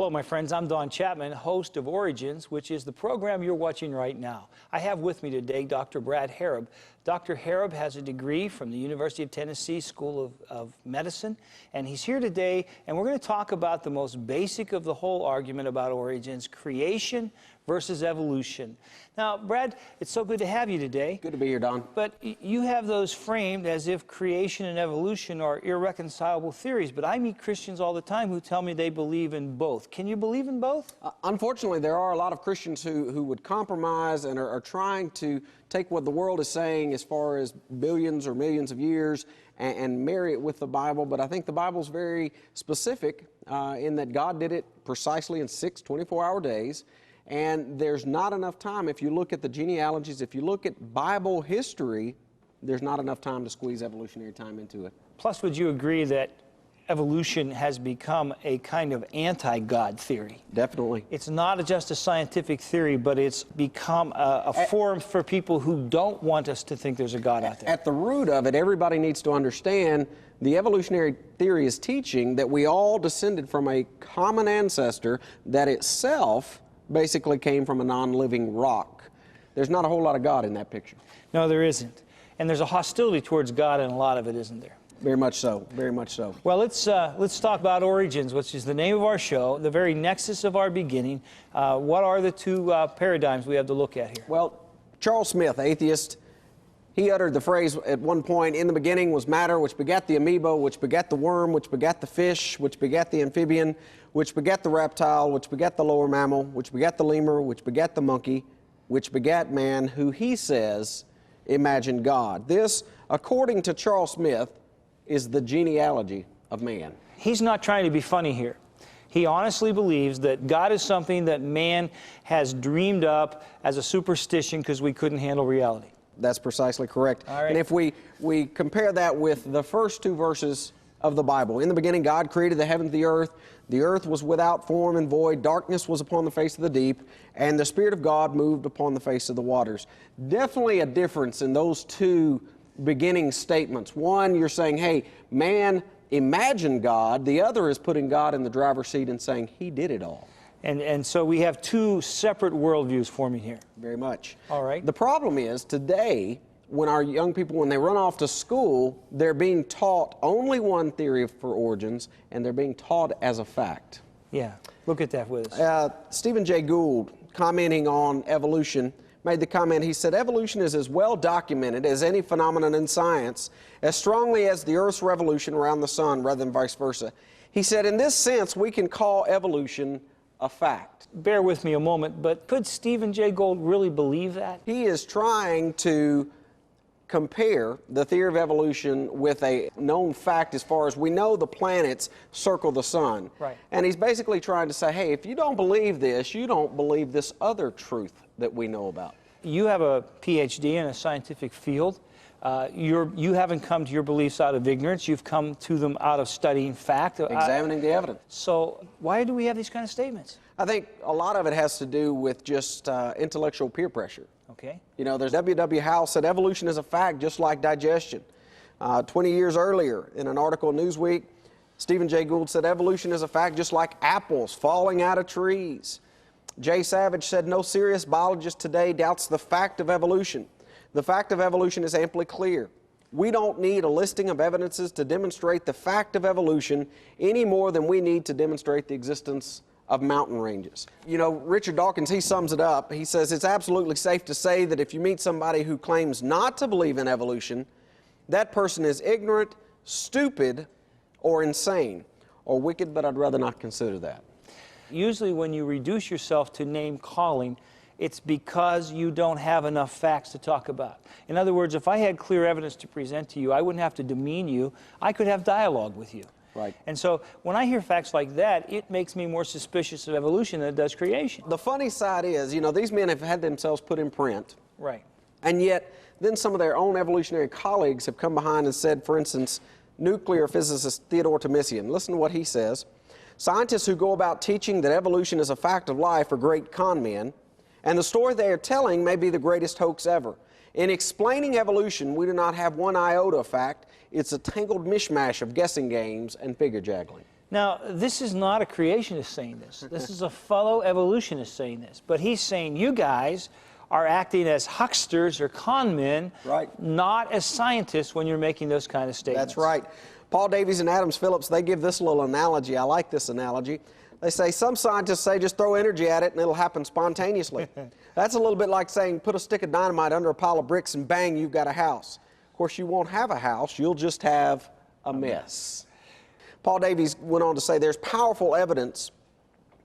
Hello, my friends. I'm Donn Chapman, host of Origins, which is the program you're watching right now. I have with me today Dr. Brad Harrub. Dr. Harrub has a degree from the University of Tennessee School of Medicine, and he's here today, and we're going to talk about the most basic of the whole argument about origins, creation versus evolution. Now, Brad, it's so good to have you today. Good to be here, Don. But you have those framed as if creation and evolution are irreconcilable theories, but I meet Christians all the time who tell me they believe in both. Can you believe in both? Unfortunately, there are a lot of Christians who would compromise and are trying to take what the world is saying as far as billions or millions of years and marry it with the Bible. But I think the Bible's very specific in that God did it precisely in 6 24-hour days. And there's not enough time. If you look at the genealogies, if you look at Bible history, there's not enough time to squeeze evolutionary time into it. Plus, would you agree that evolution has become a kind of anti-God theory? Definitely. It's not just a scientific theory, but it's become a forum for people who don't want us to think there's a God out there. At the root of it, everybody needs to understand the evolutionary theory is teaching that we all descended from a common ancestor that itself basically came from a non-living rock. There's not a whole lot of God in that picture. No, there isn't. And there's a hostility towards God in a lot of it, isn't there? Very much so, very much so. Well, let's talk about Origins, which is the name of our show, the very nexus of our beginning. What are the two paradigms we have to look at here? Well, Charles Smith, atheist, he uttered the phrase at one point, "In the beginning was matter, which begat the amoeba, which begat the worm, which begat the fish, which begat the amphibian, which begat the reptile, which begat the lower mammal, which begat the lemur, which begat the monkey, which begat man, who," he says, "imagined God." This, according to Charles Smith, is the genealogy of man. He's not trying to be funny here. He honestly believes that God is something that man has dreamed up as a superstition because we couldn't handle reality. That's precisely correct. All right. And if we compare that with the first two verses of the Bible, "In the beginning God created the heaven and the earth was without form and void, darkness was upon the face of the deep, and the Spirit of God moved upon the face of the waters." Definitely a difference in those two beginning statements. One, you're saying, hey, man imagined God. The other is putting God in the driver's seat and saying he did it all. And so we have two separate worldviews forming here. Very much. All right. The problem is today, when our young people, when they run off to school, they're being taught only one theory for origins, and they're being taught as a fact. Yeah, look at that with us. Stephen Jay Gould, commenting on evolution, made the comment, he said, "Evolution is as well documented as any phenomenon in science, as strongly as the Earth's revolution around the sun, rather than vice versa." He said, "In this sense, we can call evolution a fact." Bear with me a moment, but could Stephen Jay Gould really believe that? He is trying to compare the theory of evolution with a known fact as far as we know the planets circle the sun. Right. And he's basically trying to say, hey, if you don't believe this, you don't believe this other truth that we know about. You have a PhD in a scientific field. You haven't come to your beliefs out of ignorance. You've come to them out of studying fact. Examining the evidence. So why do we have these kind of statements? I think a lot of it has to do with just intellectual peer pressure. Okay. You know, there's W.W. Howe said evolution is a fact just like digestion. 20 years earlier, in an article in Newsweek, Stephen Jay Gould said evolution is a fact just like apples falling out of trees. Jay Savage said no serious biologist today doubts the fact of evolution. The fact of evolution is amply clear. We don't need a listing of evidences to demonstrate the fact of evolution any more than we need to demonstrate the existence of mountain ranges. You know, Richard Dawkins, he sums it up. He says, it's absolutely safe to say that if you meet somebody who claims not to believe in evolution, that person is ignorant, stupid, or insane, or wicked, but I'd rather not consider that. Usually when you reduce yourself to name calling, it's because you don't have enough facts to talk about. In other words, if I had clear evidence to present to you, I wouldn't have to demean you. I could have dialogue with you. Right. And so when I hear facts like that, it makes me more suspicious of evolution than it does creation. The funny side is, you know, these men have had themselves put in print. Right. And yet, then some of their own evolutionary colleagues have come behind and said, for instance, nuclear physicist Theodore Timisian, listen to what he says. "Scientists who go about teaching that evolution is a fact of life are great con men, and the story they are telling may be the greatest hoax ever. In explaining evolution, we do not have one iota of fact. It's a tangled mishmash of guessing games and figure juggling." Now, this is not a creationist saying this. This is a fellow evolutionist saying this. But he's saying you guys are acting as hucksters or con men, right, not as scientists when you're making those kind of statements. That's right. Paul Davies and Adams Phillips, they give this little analogy. I like this analogy. They say some scientists say just throw energy at it and it'll happen spontaneously. That's a little bit like saying put a stick of dynamite under a pile of bricks and bang, you've got a house. Of course, you won't have a house, you'll just have a mess. Paul Davies went on to say there's powerful evidence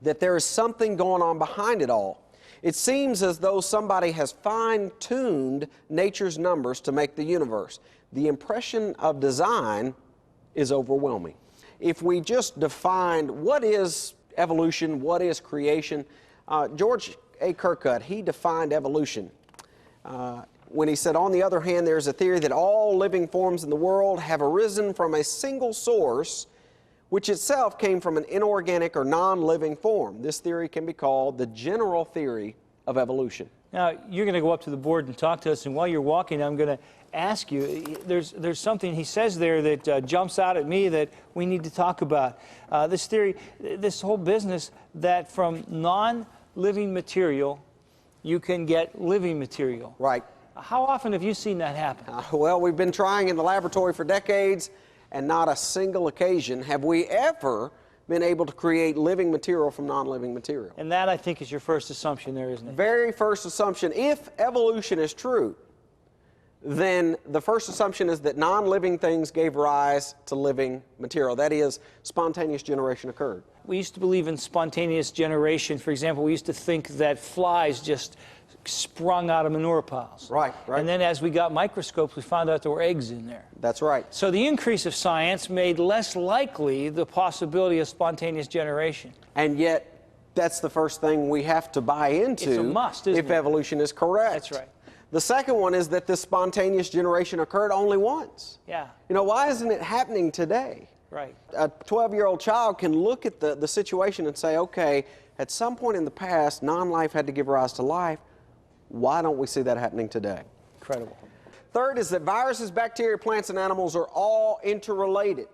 that there is something going on behind it all. It seems as though somebody has fine-tuned nature's numbers to make the universe. The impression of design is overwhelming. If we just defined what is evolution, what is creation, George A. Kirkut, he defined evolution when he said, on the other hand, there's a theory that all living forms in the world have arisen from a single source, which itself came from an inorganic or non-living form. This theory can be called the general theory of evolution. Now, you're going to go up to the board and talk to us, and while you're walking, I'm going to ask you, there's something he says there that jumps out at me that we need to talk about. This theory, this whole business that from non-living material, you can get living material. Right. How often have you seen that happen? Well, we've been trying in the laboratory for decades, and not a single occasion have we ever been able to create living material from non-living material. And that, I think, is your first assumption there, isn't it? Very first assumption. If evolution is true, then the first assumption is that non-living things gave rise to living material. That is, spontaneous generation occurred. We used to believe in spontaneous generation. For example, we used to think that flies just sprung out of manure piles. Right, right. And then as we got microscopes, we found out there were eggs in there. That's right. So the increase of science made less likely the possibility of spontaneous generation. And yet, that's the first thing we have to buy into. It's a must, isn't if it? evolution is correct. That's right. The second one is that this spontaneous generation occurred only once. Yeah. You know, why isn't it happening today? Right. A 12-year-old child can look at the situation and say, okay, at some point in the past, non-life had to give rise to life. Why don't we see that happening today? Incredible. Third is that viruses, bacteria, plants, and animals are all interrelated.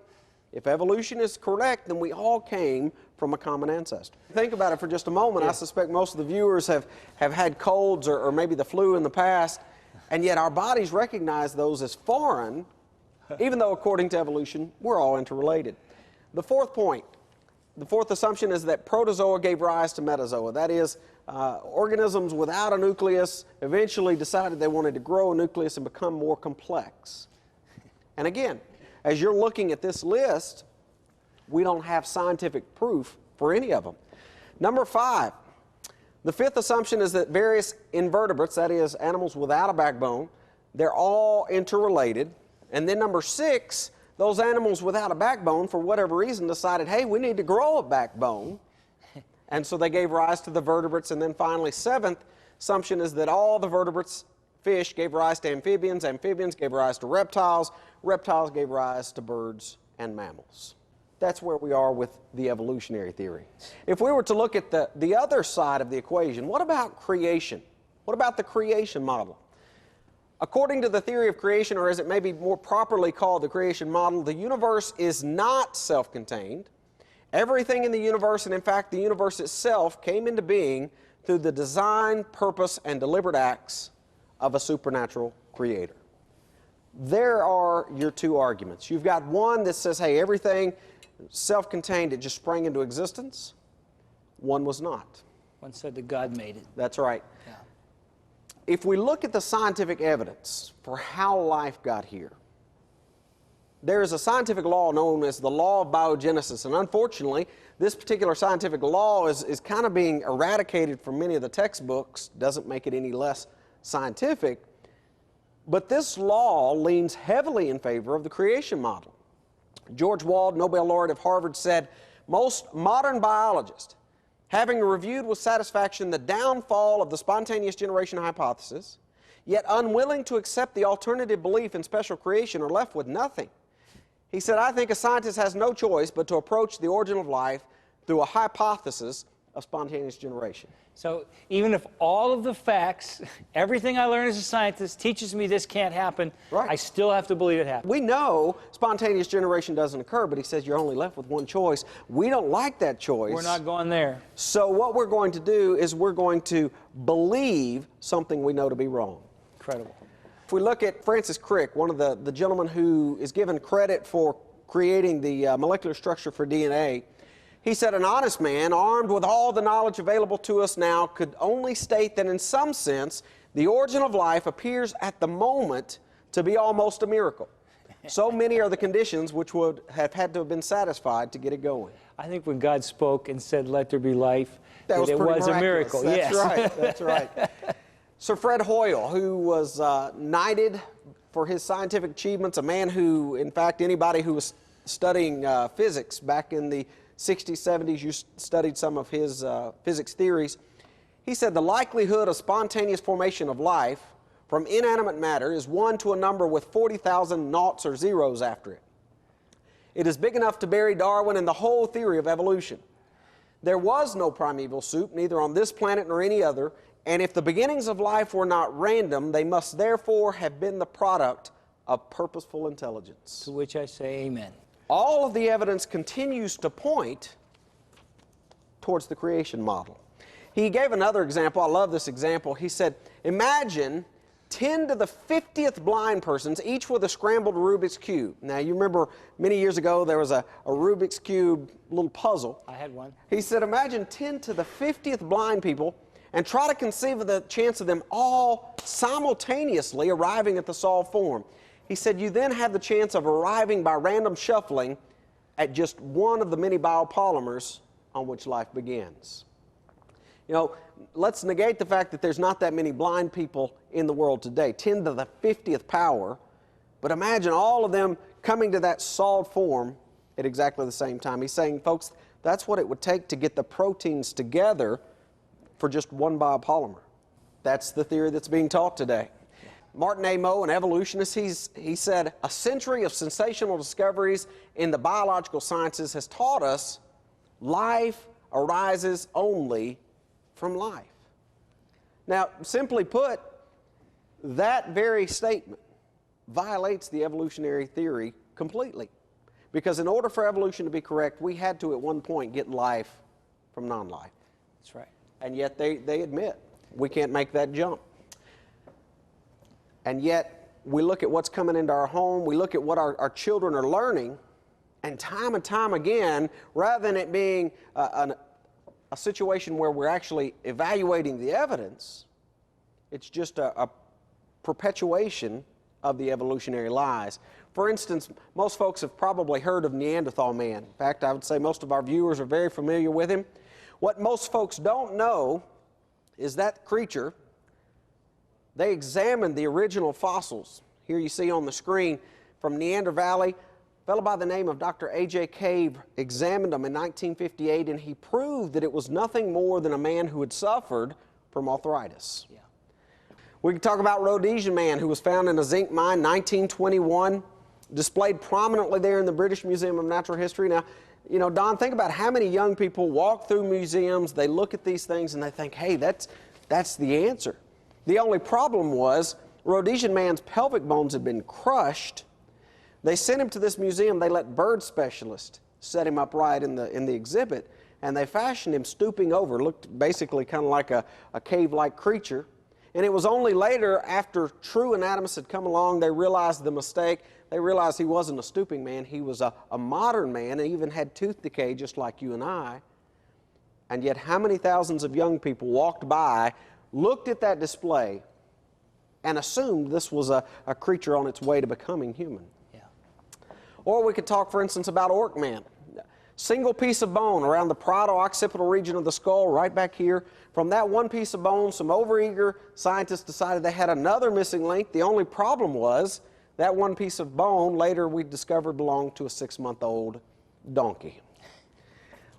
If evolution is correct, then we all came from a common ancestor. Think about it for just a moment. Yeah. I suspect most of the viewers have had colds or maybe the flu in the past, and yet our bodies recognize those as foreign, even though according to evolution, we're all interrelated. The fourth point, the fourth assumption is that Protozoa gave rise to Metazoa. That is, organisms without a nucleus eventually decided they wanted to grow a nucleus and become more complex. And again, as you're looking at this list, we don't have scientific proof for any of them. Number 5, the fifth assumption is that various invertebrates, that is, animals without a backbone, they're all interrelated. And then number 6, those animals without a backbone, for whatever reason, decided, hey, we need to grow a backbone. And so they gave rise to the vertebrates. And then finally, seventh assumption is that all the vertebrates, fish, gave rise to amphibians. Amphibians gave rise to reptiles. Reptiles gave rise to birds and mammals. That's where we are with the evolutionary theory. If we were to look at the other side of the equation, what about creation? What about the creation model? According to the theory of creation, or as it may be more properly called the creation model, the universe is not self-contained. Everything in the universe, and in fact the universe itself, came into being through the design, purpose, and deliberate acts of a supernatural creator. There are your two arguments. You've got one that says, hey, everything self-contained, it just sprang into existence. One was not. One said that God made it. That's right. Yeah. If we look at the scientific evidence for how life got here, there is a scientific law known as the law of biogenesis, and unfortunately, this particular scientific law is kind of being eradicated from many of the textbooks. Doesn't make it any less scientific, but this law leans heavily in favor of the creation model. George Wald, Nobel laureate of Harvard, said, most modern biologists, having reviewed with satisfaction the downfall of the spontaneous generation hypothesis, yet unwilling to accept the alternative belief in special creation, are left with nothing. He said, I think a scientist has no choice but to approach the origin of life through a hypothesis of spontaneous generation. So even if all of the facts, everything I learned as a scientist teaches me this can't happen, Right. I still have to believe it happened. We know spontaneous generation doesn't occur, but he says you're only left with one choice. We don't like that choice. We're not going there. So what we're going to do is we're going to believe something we know to be wrong. Incredible. If we look at Francis Crick, one of the gentlemen who is given credit for creating the molecular structure for DNA, he said, an honest man, armed with all the knowledge available to us now, could only state that in some sense, the origin of life appears at the moment to be almost a miracle. So many are the conditions which would have had to have been satisfied to get it going. I think when God spoke and said, let there be life, That was it pretty was a miraculous. miracle. That's Yes. right, that's right. Sir Fred Hoyle, who was knighted for his scientific achievements, a man who, in fact, anybody who was studying physics back in the 60s, 70s, you studied some of his physics theories. He said the likelihood of spontaneous formation of life from inanimate matter is 1 to a number with 40,000 noughts or zeros after it. It is big enough to bury Darwin and the whole theory of evolution. There was no primeval soup, neither on this planet nor any other, and if the beginnings of life were not random, they must therefore have been the product of purposeful intelligence. To which I say amen. All of the evidence continues to point towards the creation model. He gave another example. I love this example. He said, imagine 10 to the 50th blind persons, each with a scrambled Rubik's Cube. Now, you remember many years ago there was a Rubik's Cube little puzzle. I had one. He said, imagine 10 to the 50th blind people and try to conceive of the chance of them all simultaneously arriving at the solved form. He said, you then have the chance of arriving by random shuffling at just one of the many biopolymers on which life begins. You know, let's negate the fact that there's not that many blind people in the world today, 10 to the 50th power, but imagine all of them coming to that solved form at exactly the same time. He's saying, folks, that's what it would take to get the proteins together for just one biopolymer. That's the theory that's being taught today. Martin A. Moe, an evolutionist, he said, a century of sensational discoveries in the biological sciences has taught us life arises only from life. Now, simply put, that very statement violates the evolutionary theory completely. Because in order for evolution to be correct, we had to at one point get life from non-life. That's right. And yet they admit we can't make that jump. And yet we look at what's coming into our home, we look at what our children are learning, and time again, rather than it being a situation where we're actually evaluating the evidence, it's just a perpetuation of the evolutionary lies. For instance, most folks have probably heard of Neanderthal man. In fact, I would say most of our viewers are very familiar with him. What most folks don't know is that creature, they examined the original fossils. Here you see on the screen from Neander Valley. A fellow by the name of Dr. A.J. Cave examined them in 1958, and he proved that it was nothing more than a man who had suffered from arthritis. Yeah. We can talk about Rhodesian man, who was found in a zinc mine, 1921, displayed prominently there in the British Museum of Natural History. Now, you know, Don, think about how many young people walk through museums, they look at these things, and they think, hey, that's the answer. The only problem was Rhodesian man's pelvic bones had been crushed. They sent him to this museum. They let bird specialists set him upright in the exhibit, and they fashioned him stooping over. Looked basically kind of like a cave-like creature. And it was only later, after true anatomists had come along, they realized the mistake. They realized he wasn't a stooping man. He was a modern man and even had tooth decay just like you and I. And yet how many thousands of young people walked by, looked at that display, and assumed this was a creature on its way to becoming human. Yeah. Or we could talk, for instance, about Orc Man. Single piece of bone around the parieto-occipital region of the skull, right back here. From that one piece of bone, some overeager scientists decided they had another missing link. The only problem was that one piece of bone, later we discovered, belonged to a 6-month-old donkey.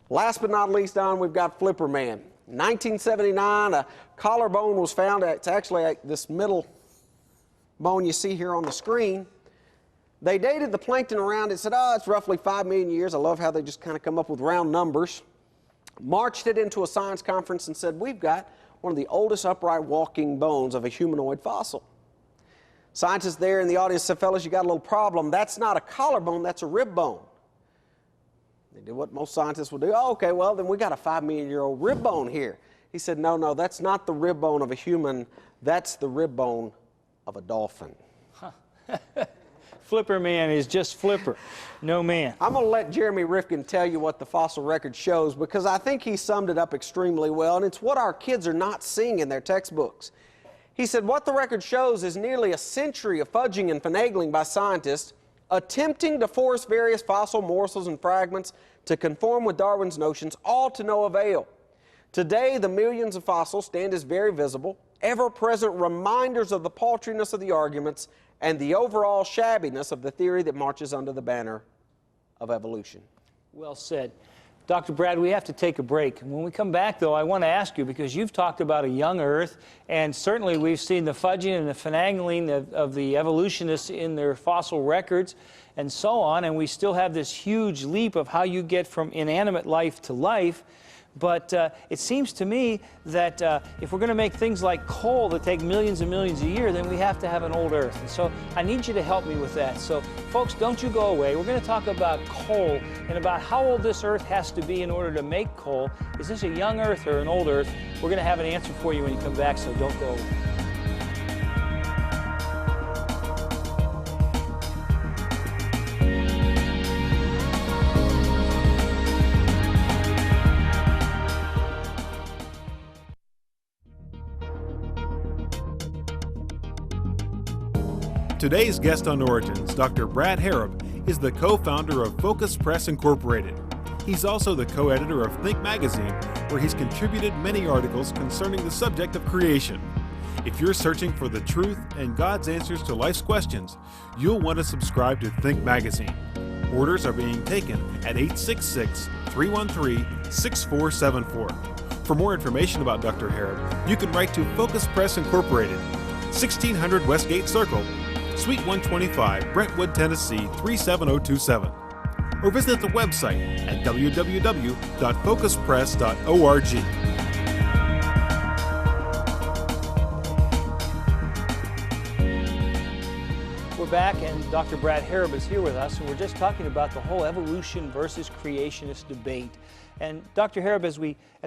Last but not least, Don, we've got Flipper Man. 1979, a collarbone was found. It's actually this middle bone you see here on the screen. They dated the plankton around it, said, oh, it's roughly 5 million years. I love how they just kind of come up with round numbers. marched it into a science conference and said, we've got one of the oldest upright walking bones of a humanoid fossil. Scientists there in the audience said, fellas, you got a little problem. That's not a collarbone, that's a rib bone. They did what most scientists would do. Oh, okay, well, then we got a 5 million-year-old rib bone here. He said, no, that's not the rib bone of a human. That's the rib bone of a dolphin. Huh. Flipper man is just Flipper, no man. I'm going to let Jeremy Rifkin tell you what the fossil record shows, because I think he summed it up extremely well, and it's what our kids are not seeing in their textbooks. He said what the record shows is nearly a century of fudging and finagling by scientists attempting to force various fossil morsels and fragments to conform with Darwin's notions, all to no avail. Today, the millions of fossils stand as very visible, ever-present reminders of the paltriness of the arguments and the overall shabbiness of the theory that marches under the banner of evolution. Well said. Dr. Brad, we have to take a break. When we come back, though, I want to ask you, because you've talked about a young Earth, and certainly we've seen the fudging and the finagling of the evolutionists in their fossil records and so on, and we still have this huge leap of how you get from inanimate life to life. But it seems to me that if we're going to make things like coal that take millions and millions a year, then we have to have an old Earth. And so I need you to help me with that. So folks, don't you go away. We're going to talk about coal and about how old this Earth has to be in order to make coal. Is this a young Earth or an old Earth? We're going to have an answer for you when you come back, so don't go away. Today's guest on Origins, Dr. Brad Harrub, is the co-founder of Focus Press Incorporated. He's also the co-editor of Think Magazine, where he's contributed many articles concerning the subject of creation. If you're searching for the truth and God's answers to life's questions, you'll want to subscribe to Think Magazine. Orders are being taken at 866-313-6474. For more information about Dr. Harrub, you can write to Focus Press Incorporated, 1600 Westgate Circle, Suite 125, Brentwood, Tennessee 37027. Or visit the website at www.focuspress.org. We're back, and Dr. Brad Harrub is here with us, and we're just talking about the whole evolution versus creationist debate. And Dr. Harrub, as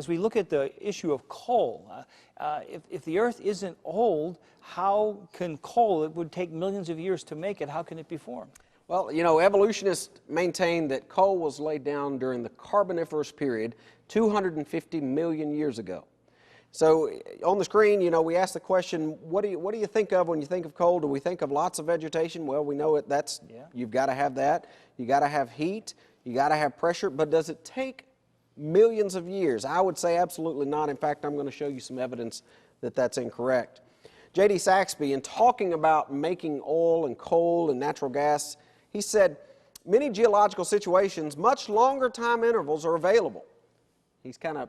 we look at the issue of coal, if the Earth isn't old, how can coal, it would take millions of years to make it, how can it be formed? Well, you know, evolutionists maintain that coal was laid down during the Carboniferous period 250 million years ago. So on the screen, you know, we ask the question, what do you think of when you think of coal? Do we think of lots of vegetation? Well, we know you've got to have that. You got to have heat. You got to have pressure. But does it take millions of years? I would say absolutely not. In fact, I'm going to show you some evidence that that's incorrect. J.D. Saxby, in talking about making oil and coal and natural gas, he said, many geological situations, much longer time intervals are available. He's kind of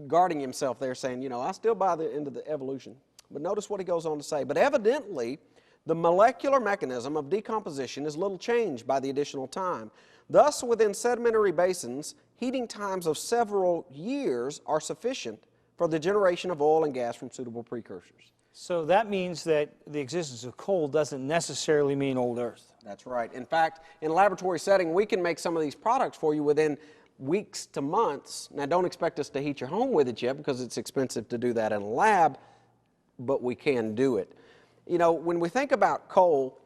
guarding himself there, saying, you know, I still buy into the evolution. But notice what he goes on to say. But evidently, the molecular mechanism of decomposition is little changed by the additional time. Thus, within sedimentary basins, heating times of several years are sufficient for the generation of oil and gas from suitable precursors. So that means that the existence of coal doesn't necessarily mean old Earth. That's right. In fact, in a laboratory setting, we can make some of these products for you within weeks to months. Now, don't expect us to heat your home with it yet, because it's expensive to do that in a lab, but we can do it. You know, when we think about coal,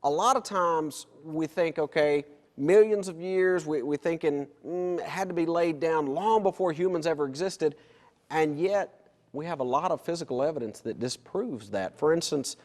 a lot of times we think, okay, millions of years, we're thinking it had to be laid down long before humans ever existed, and yet we have a lot of physical evidence that disproves that. For instance,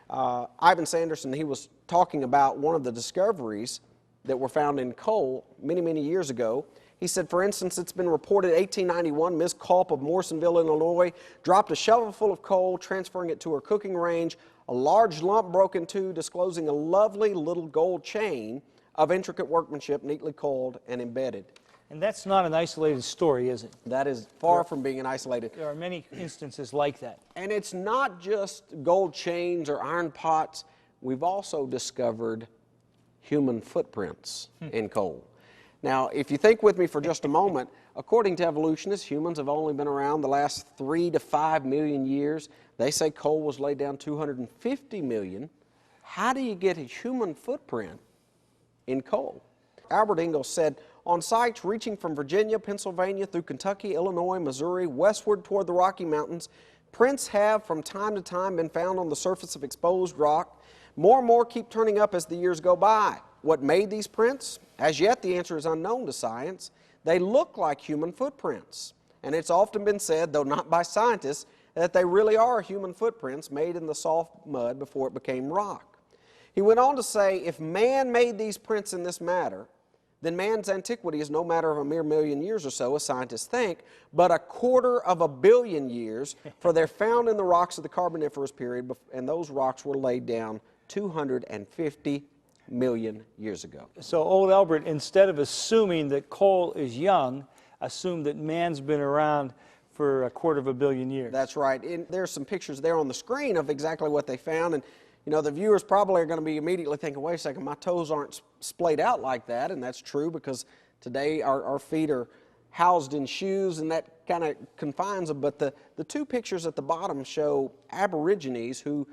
Ivan Sanderson, he was talking about one of the discoveries that were found in coal many, many years ago. He said, for instance, it's been reported 1891, Ms. Culp of Morrisonville, Illinois, dropped a shovel full of coal, transferring it to her cooking range. A large lump broke in two, disclosing a lovely little gold chain of intricate workmanship, neatly coiled and embedded. And that's not an isolated story, is it? That is far from being an isolated. There are many instances like that. And it's not just gold chains or iron pots. We've also discovered human footprints in coal. Now, if you think with me for just a moment, according to evolutionists, humans have only been around the last 3 to 5 million years. They say coal was laid down 250 million. How do you get a human footprint in coal? Albert Ingalls said, on sites reaching from Virginia, Pennsylvania, through Kentucky, Illinois, Missouri, westward toward the Rocky Mountains, prints have from time to time been found on the surface of exposed rock. More and more keep turning up as the years go by. What made these prints? As yet, the answer is unknown to science. They look like human footprints. And it's often been said, though not by scientists, that they really are human footprints made in the soft mud before it became rock. He went on to say, if man made these prints in this matter, then man's antiquity is no matter of a mere million years or so, as scientists think, but 250 million years, for they're found in the rocks of the Carboniferous period, and those rocks were laid down 250 million years ago. So old Albert, instead of assuming that coal is young, assumed that man's been around for 250 million years. That's right. And there's some pictures there on the screen of exactly what they found. And you know, the viewers probably are going to be immediately thinking, wait a second, my toes aren't splayed out like that. And that's true, because today our feet are housed in shoes, and that kind of confines them. But the two pictures at the bottom show Aborigines who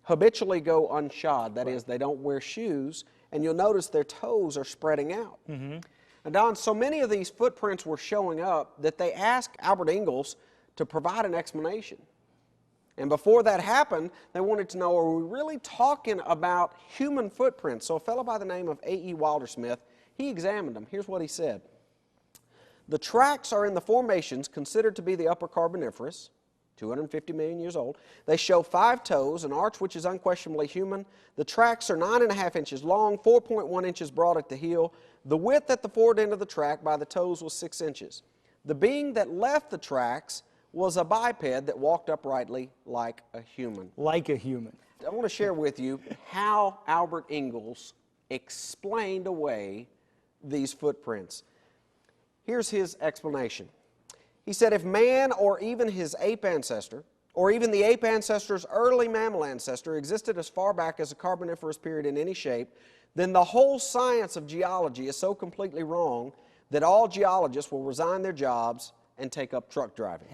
habitually go unshod. That is, they don't wear shoes, and you'll notice their toes are spreading out. And Donn, so many of these footprints were showing up that they asked Albert Ingalls to provide an explanation. And before that happened, they wanted to know, are we really talking about human footprints? So a fellow by the name of A.E. Wilder-Smith, he examined them. Here's what he said. The tracks are in the formations considered to be the Upper Carboniferous, 250 million years old. They show 5 toes, an arch which is unquestionably human. The tracks are 9.5 inches long, 4.1 inches broad at the heel. The width at the forward end of the track by the toes was 6 inches. The being that left the tracks was a biped that walked uprightly like a human. Like a human. I want to share with you how Albert Ingalls explained away these footprints. Here's his explanation. He said, if man or even his ape ancestor, or even the ape ancestor's early mammal ancestor existed as far back as the Carboniferous period in any shape, then the whole science of geology is so completely wrong that all geologists will resign their jobs and take up truck driving.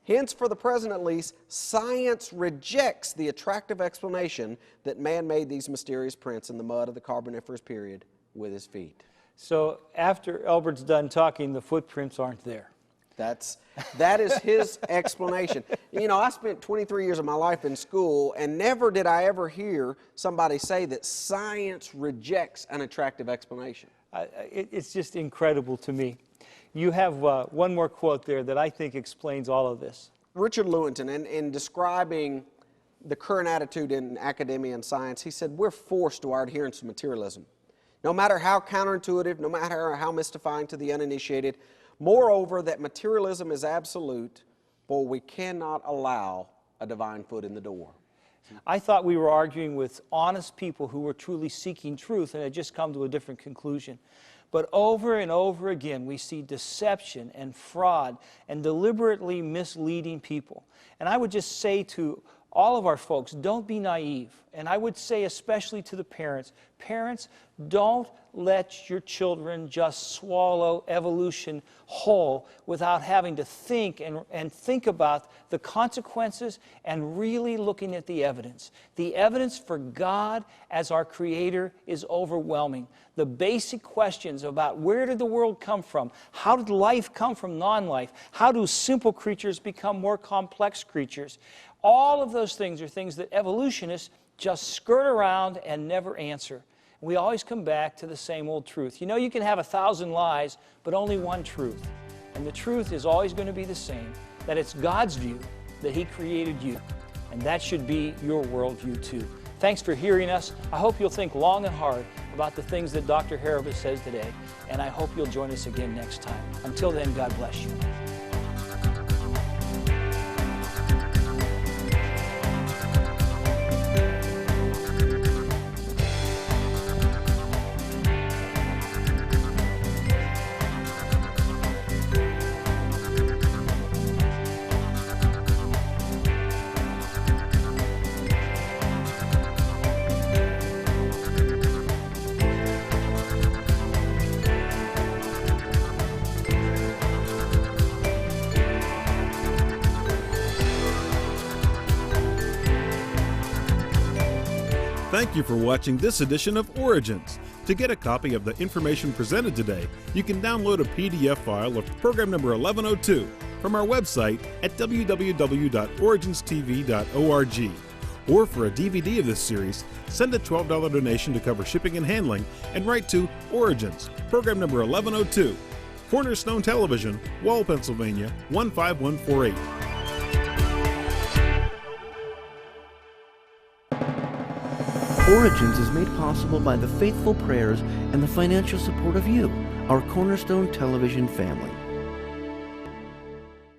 Hence, for the present at least, science rejects the attractive explanation that man made these mysterious prints in the mud of the Carboniferous period with his feet. So after Albert's done talking, the footprints aren't there. That is his explanation. You know, I spent 23 years of my life in school, and never did I ever hear somebody say that science rejects an attractive explanation. It's just incredible to me. You have one more quote there that I think explains all of this. Richard Lewontin, in describing the current attitude in academia and science, he said, we're forced to our adherence to materialism. No matter how counterintuitive, no matter how mystifying to the uninitiated, moreover, that materialism is absolute, for we cannot allow a divine foot in the door. I thought we were arguing with honest people who were truly seeking truth and had just come to a different conclusion. But over and over again, we see deception and fraud and deliberately misleading people. And I would just say to all of our folks, don't be naive. And I would say especially to the parents, don't let your children just swallow evolution whole without having to think and think about the consequences and really looking at the evidence. The evidence for God as our Creator is overwhelming. The basic questions about where did the world come from? How did life come from non-life? How do simple creatures become more complex creatures? All of those things are things that evolutionists just skirt around and never answer. We always come back to the same old truth. You know, you can have 1,000 lies, but only one truth. And the truth is always going to be the same, that it's God's view that He created you. And that should be your worldview too. Thanks for hearing us. I hope you'll think long and hard about the things that Dr. Harrub says today. And I hope you'll join us again next time. Until then, God bless you. Thank you for watching this edition of Origins. To get a copy of the information presented today, you can download a PDF file of program number 1102 from our website at www.originstv.org. Or for a DVD of this series, send a $12 donation to cover shipping and handling and write to Origins, program number 1102, Cornerstone Television, Wall, Pennsylvania 15148. Origins is made possible by the faithful prayers and the financial support of you, our Cornerstone Television family.